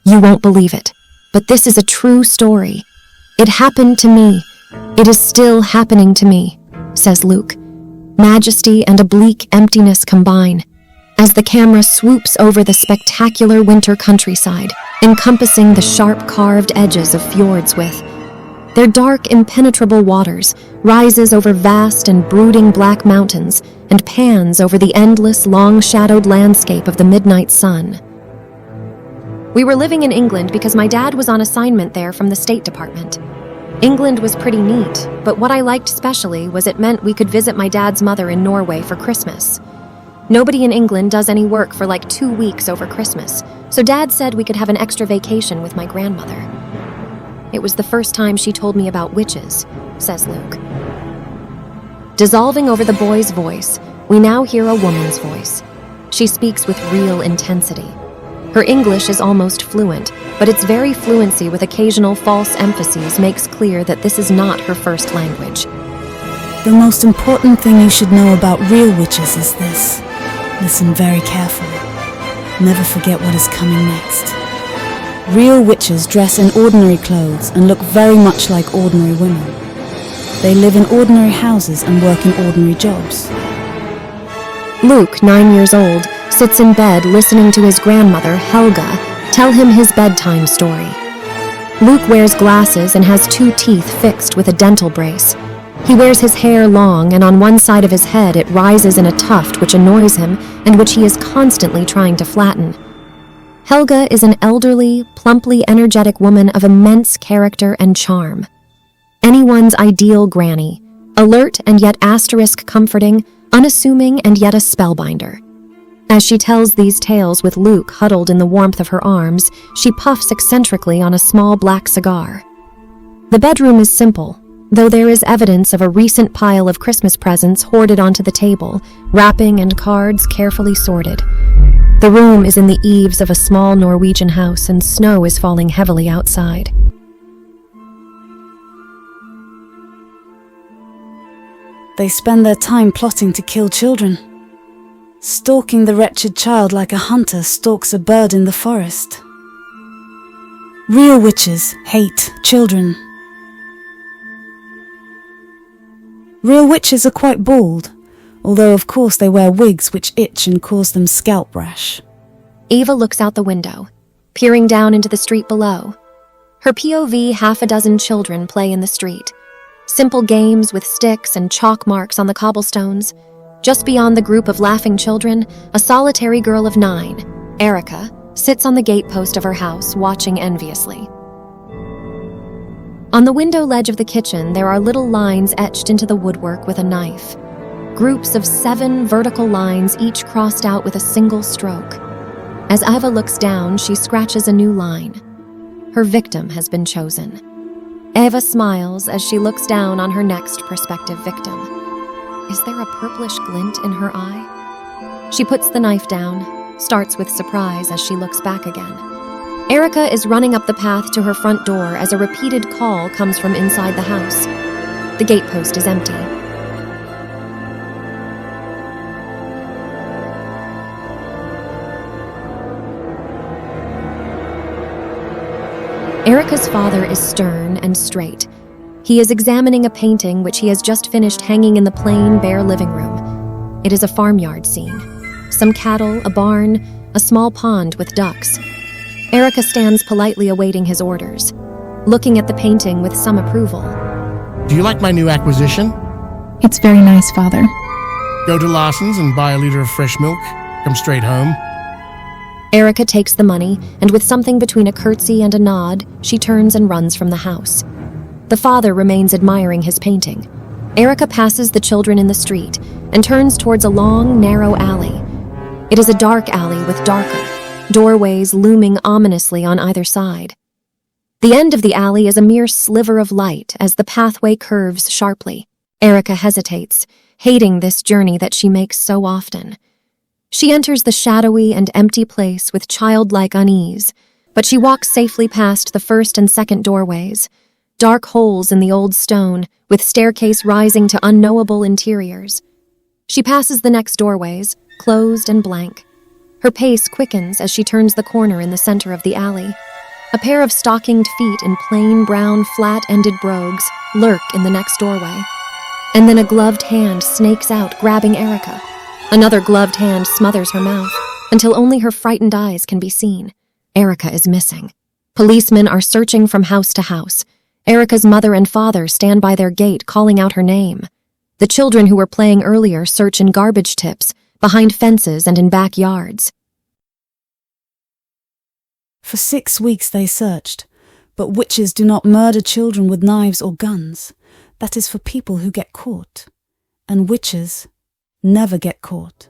You won't believe it, but this is a true story. It happened to me. It is still happening to me, says Luke. Majesty and a bleak emptiness combine as the camera swoops over the spectacular winter countryside, encompassing the sharp carved edges of fjords with their dark, impenetrable waters, rises over vast and brooding black mountains and pans over the endless, long-shadowed landscape of the midnight sun. We were living in England because my dad was on assignment there from the State Department. England was pretty neat, but what I liked especially was it meant we could visit my dad's mother in Norway for Christmas. Nobody in England does any work for like 2 weeks over Christmas, so Dad said we could have an extra vacation with my grandmother. It was the first time she told me about witches, says Luke. Dissolving over the boy's voice, we now hear a woman's voice. She speaks with real intensity. Her English is almost fluent, but its very fluency with occasional false emphases makes clear that this is not her first language. The most important thing you should know about real witches is this. Listen very carefully. Never forget what is coming next. Real witches dress in ordinary clothes and look very much like ordinary women. They live in ordinary houses and work in ordinary jobs. Luke, 9 years old, sits in bed listening to his grandmother, Helga, tell him his bedtime story. Luke wears glasses and has 2 teeth fixed with a dental brace. He wears his hair long, and on one side of his head it rises in a tuft which annoys him and which he is constantly trying to flatten. Helga is an elderly, plumply energetic woman of immense character and charm. Anyone's ideal granny, alert and yet asterisk comforting, unassuming and yet a spellbinder. As she tells these tales with Luke huddled in the warmth of her arms, she puffs eccentrically on a small black cigar. The bedroom is simple, though there is evidence of a recent pile of Christmas presents hoarded onto the table, wrapping and cards carefully sorted. The room is in the eaves of a small Norwegian house, and snow is falling heavily outside. They spend their time plotting to kill children. Stalking the wretched child like a hunter stalks a bird in the forest. Real witches hate children. Real witches are quite bald, although of course they wear wigs which itch and cause them scalp rash. Eva looks out the window, peering down into the street below. Her POV, half a dozen children play in the street. Simple games with sticks and chalk marks on the cobblestones. Just beyond the group of laughing children, a solitary girl of 9, Erica, sits on the gatepost of her house, watching enviously. On the window ledge of the kitchen, there are little lines etched into the woodwork with a knife. Groups of 7 vertical lines, each crossed out with a single stroke. As Eva looks down, she scratches a new line. Her victim has been chosen. Eva smiles as she looks down on her next prospective victim. Is there a purplish glint in her eye? She puts the knife down, starts with surprise as she looks back again. Erica is running up the path to her front door as a repeated call comes from inside the house. The gatepost is empty. Erica's father is stern and straight. He is examining a painting which he has just finished hanging in the plain, bare living room. It is a farmyard scene. Some cattle, a barn, a small pond with ducks. Erica stands politely awaiting his orders, looking at the painting with some approval. Do you like my new acquisition? It's very nice, Father. Go to Lawson's and buy a liter of fresh milk. Come straight home. Erica takes the money, and with something between a curtsy and a nod, she turns and runs from the house. The father remains admiring his painting. Erica passes the children in the street and turns towards a long, narrow alley. It is a dark alley with darker doorways looming ominously on either side. The end of the alley is a mere sliver of light as the pathway curves sharply. Erica hesitates, hating this journey that she makes so often. She enters the shadowy and empty place with childlike unease, but she walks safely past the first and second doorways, dark holes in the old stone, with staircase rising to unknowable interiors. She passes the next doorways, closed and blank. Her pace quickens as she turns the corner in the center of the alley. A pair of stockinged feet in plain brown flat-ended brogues lurk in the next doorway. And then a gloved hand snakes out, grabbing Erica. Another gloved hand smothers her mouth, until only her frightened eyes can be seen. Erica is missing. Policemen are searching from house to house. Erica's mother and father stand by their gate, calling out her name. The children who were playing earlier search in garbage tips, behind fences and in backyards. For 6 weeks they searched, but witches do not murder children with knives or guns. That is for people who get caught. And witches never get caught.